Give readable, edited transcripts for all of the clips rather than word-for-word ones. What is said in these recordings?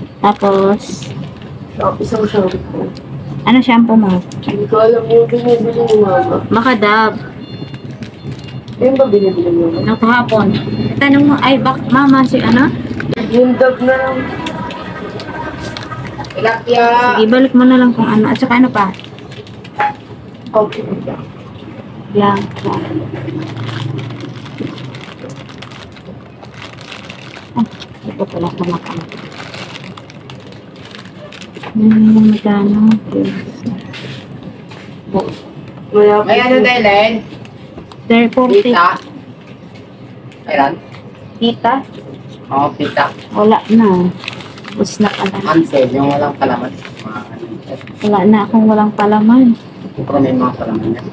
Tapos, Isang shampoo. ano shampoo mo? Hindi ko alam yung binibili ni Mama. Makadab. Yung ba binibili mo? Nung kahapon. Tanong mo, ay, mama, si ano? Yung dab na lang. Tilapia. Sige, balik mo na lang kung ano. At saka ano pa? Okay. Blanca. Ah, ito pala kumakam. Magkano? May ano dahil, Len? There, 40. Pita. Ayan. Tita? Oo, pita. Wala na. Bus na pala. Ansel, yung walang palaman. Wala na akong walang palaman. Pero may mga palaman yan.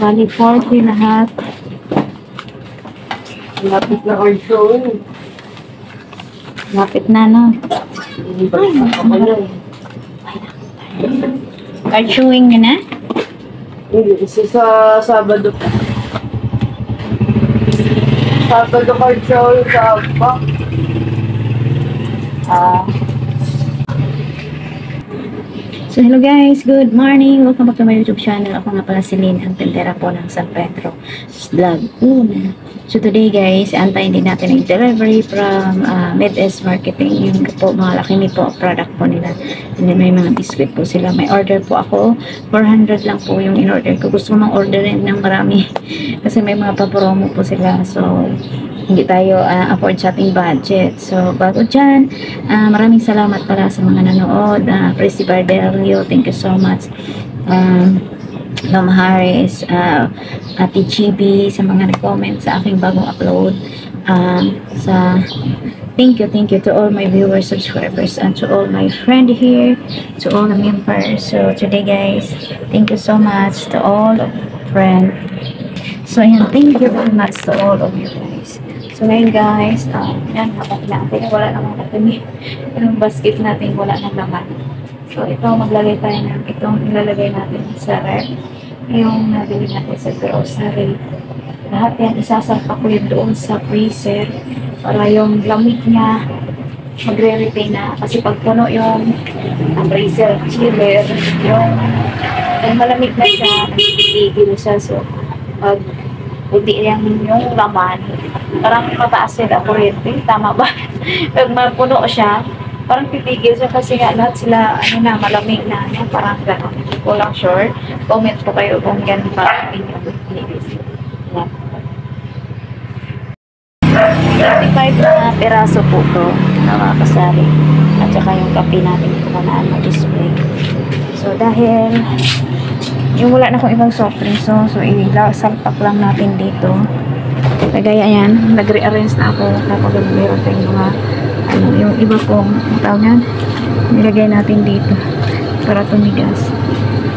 Bali, 40 lahat. Lapit na ang show. Lapit na, no? Card showing nyo na? Hindi, isa sa Sabado. Sabado card show sa Abba. So hello guys, good morning. Welcome back to my YouTube channel. Ako nga pala si Lynn, ang tendera po ng San Pedro Vlog Una. So today guys, antayin din natin ang delivery from Mid-S Marketing. Yung po, mga laki po product po nila. And then may mga biscuit po sila. May order po ako. 400 lang po yung in-order ko. Gusto ko mang orderin ng marami. Kasi may mga pa-promo po sila. So hindi tayo afford sa ating budget. So, bago dyan, maraming salamat pala sa mga nanood. Prissy Bardelio, thank you so much. Ma'am Harris, Ate Chibi, sa mga nag-comment sa aking bagong upload. Thank you to all my viewers, subscribers, and to all my friend here, to all the members. So, today guys, thank you so much to all of friend. So, ayan, thank you very much to all of you guys. So ngayon guys, yan, habang natin, wala naman natin yung basket natin, wala nang laman. So ito, maglagay tayo ng itong ilalagay natin sa ref, yung nabili natin sa grocery. Lahat yan, isasampak ko yun doon sa freezer para yung lamig niya magre-retain na. Kasi pag puno yung freezer, chiller, yung malamig na siya, nagtitigil siya. So pag puti yung laman, parang mataas sila kuryente, tama ba? Pag mapuno siya, parang pipigil siya kasi nga lahat sila, malamig na, parang gano'n. Ko lang sure. Comment po kayo kung yan parang inyong pipigil. 35 na peraso po to, nakakasari. At saka yung kape natin ko na display. So dahil yung wala na akong ibang soft drinks, so salpak lang natin dito. Kagaya yan, nag-rearrange na ako kapag meron tayong mga yung iba pong tawag yan, nilagay natin dito para tumigas.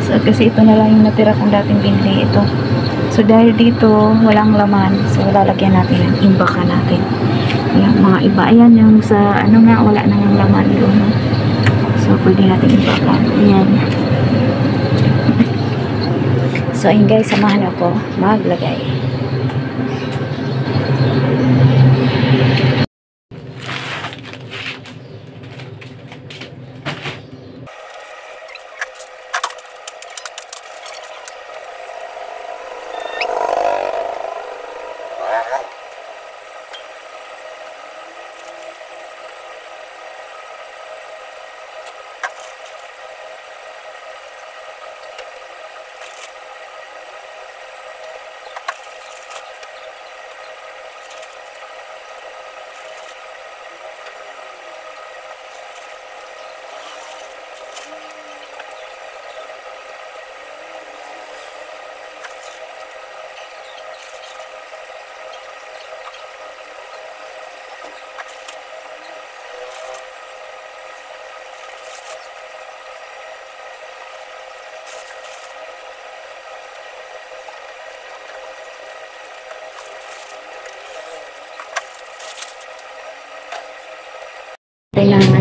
So kasi ito na lang yung natira kong dating binili ito. So dahil dito walang laman, so lalagyan natin yung imbaka natin. Yung mga iba, ayan yung sa wala na yung laman doon. So pwede natin imbaka. Ayan. So ayun guys, samahan ako maglagay.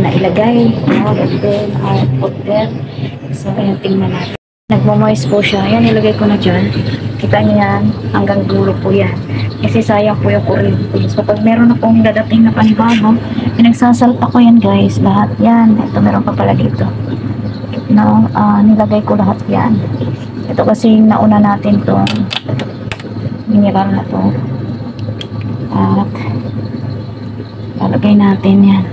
Na ilagay, order. So ayan, tingnan natin. Nagmo-moist po siya. Ayan, ilagay ko na dyan. Kita niyo yan, hanggang dulo po yan. Kasi sayang po yung kuryente. So pag meron akong dadating na panibago, pinagsasalpa ko yan guys, lahat yan. Ito meron pa pala dito. No, nilagay ko lahat yan. Ito kasi nauna natin tong mineral na to. At lalagay natin yan.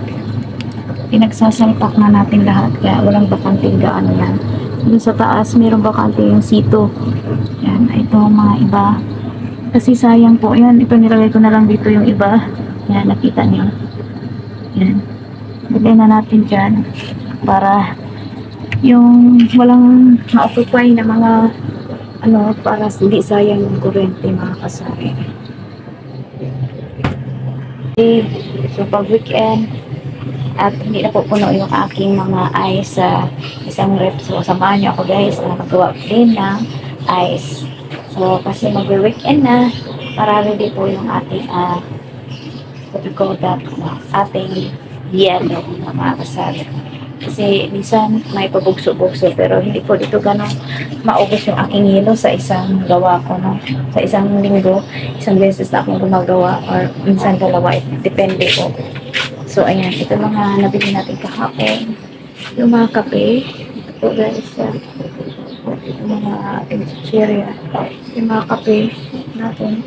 Pinagsasalpak na natin lahat, kaya walang bakanting gaano yan. Doon sa taas, mayroong bakante yung sito. Yan, ito mga iba. Kasi sayang po, yan, ito nilagay ko na lang dito yung iba. Yan, nakita niyo. Yan. Lagay na natin dyan para yung walang ma-occupy na mga ano, para hindi sayang yung kuryente mga kasari. Okay, so pag weekend, at hindi na po puno yung aking mga ice sa isang rep. So, samahan nyo ako guys na magawa din ng ice. So, kasi mag-weekend na, para ready po yung ating, what you call that, ating yellow na mga kasari. Kasi minsan may pabugso-bugso, pero hindi po dito ganun maubos yung aking yelo sa isang gawa ko, no? Sa isang linggo, isang beses na akong gumagawa, or minsan dalawa, depende po. So, ayan, ito mga nabili natin kahapon. Yung mga kape, ito po guys, yung mga ating chicheria. Yung mga kape natin.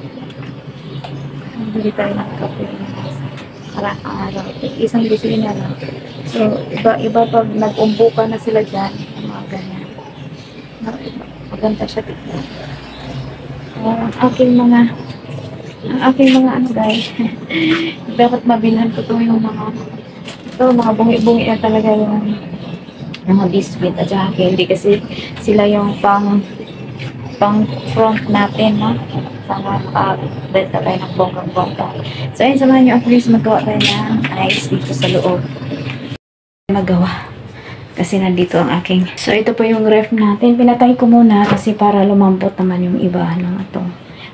Nabili tayo ng kape. Araw. Isang bisina lang. So, iba pag nag-umbuka na sila dyan, mga ganyan. Maganda siya dito. Ang aking mga ano guys, dapat mabilhan ko to yung mga bungi-bungi na talaga yung mga biscuit at saka candy, kasi sila yung pang front natin, no? Sana makabenta tayo ng bonggang-bongga. So ayun, samahan nyo ako please, magawa tayo ng ice dito sa loob. Magawa. Kasi nandito ang aking. So ito po yung ref natin. Pinatay ko muna kasi para lumambot naman yung iba, no? Ito.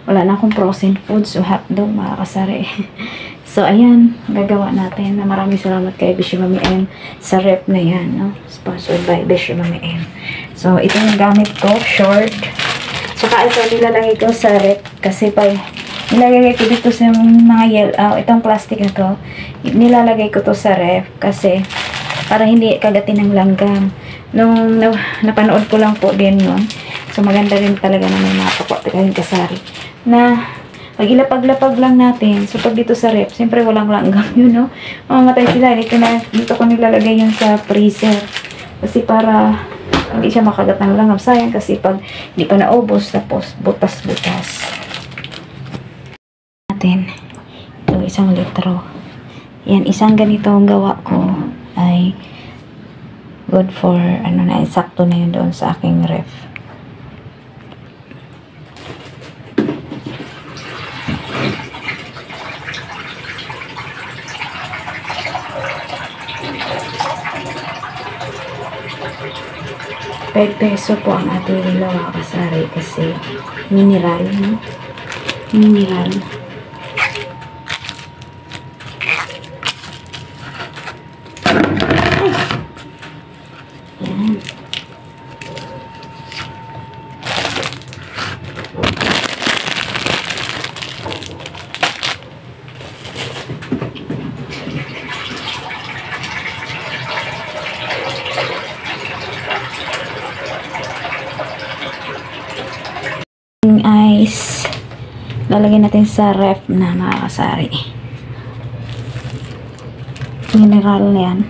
Wala na akong frozen foods, so hotdog, mga kasari. So, ayan, gagawa natin. Maraming salamat kay Bishi Mami M sa rep na yan, no? Sponsored by Bishi Mami M. So, ito yung gamit ko, short. Saka ito, nilalagay ko sa rep kasi pag nilalagay ko dito sa mga yellow, itong plastic na to, nilalagay ko to sa rep kasi para hindi kagatin ng langgam. Nung napanood ko lang po din yun. So, maganda rin talaga na may mapakot kayong kasari. Na, pag ilapag-lapag lang natin, so pag dito sa rep, siyempre walang langgam yun, no? Mamamatay sila. Dito ko nilalagay yun sa freezer. Kasi para hindi siya makagat ng langgam. Sayang kasi pag hindi pa naubos, tapos butas-butas. Natin, ito 1 litro. Yan, isang ganito ang gawa ko ay good for, ano na, sakto na yun doon sa aking ref. ₱5 po ang ating nilawa kasari kasi mineral, no? Mineral. Yan. Ice lalagyan natin sa ref na mga kasari. Mineral na yan.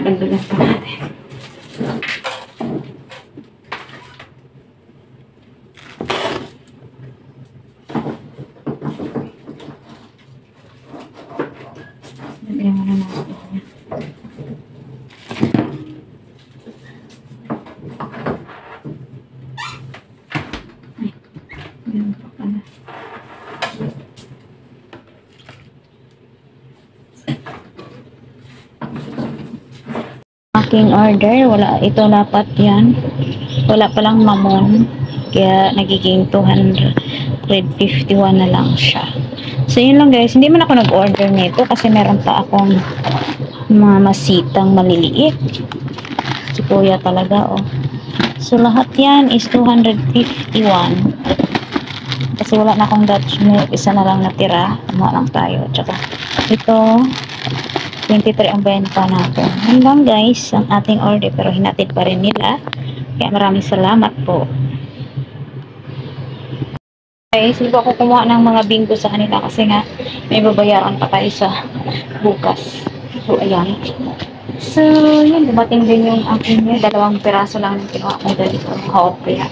Dagdagan pa natin. Dagdagan na natin. Ganun pa pala. Aking order, wala, ito dapat yan. Wala palang mamon. Kaya nagiging 251 na lang siya. So yun lang guys, hindi man ako nag-order nito kasi meron pa akong mga masitang maliliit. Si kuya talaga oh. So lahat yan is 251. Kasi wala na akong Dutch milk, isa na lang natira. Kumuha lang tayo. Tsaka ito 23 ang benta natin. Yun lang guys, ang ating order pero hinatid pa rin nila. Kaya maraming salamat po. Guys, hindi ako kumuha ng mga bingo sa kanila kasi nga may babayaran pa tayo sa bukas. So ayan. So yun, dumating din yung aking dalawang piraso lang yung kinuha kong ganito. Hopya.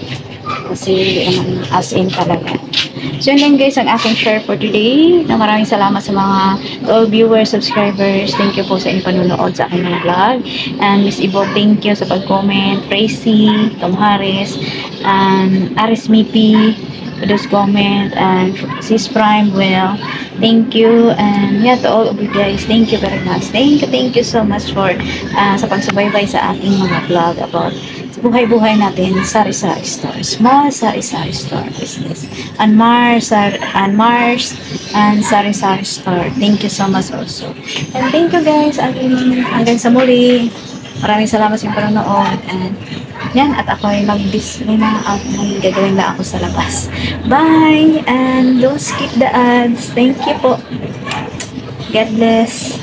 Kasi hindi naman as in talaga. So yun lang guys ang aking share for today. Maraming salamat sa mga all viewers, subscribers. Thank you po sa inyong panunood sa aking mga vlog. And Miss Ibo, thank you sa pag-comment. Tracy, Tom Harris, and Aris Mipi, for those comment, and Sis Prime, well, thank you. And yeah, to all of you guys, thank you very much. Thank you so much for sa pagsubaybay sa ating mga vlog about buhay-buhay natin, sari-sari store, small sari-sari store business, and Mars and sari-sari store. Thank you so much also. And thank you guys, hanggang sa muli. Maraming salamat sa inyong panonood. And yan, at ako ay mag-display na at may gagawin na ako sa labas. Bye! And don't skip the ads. Thank you po. God bless.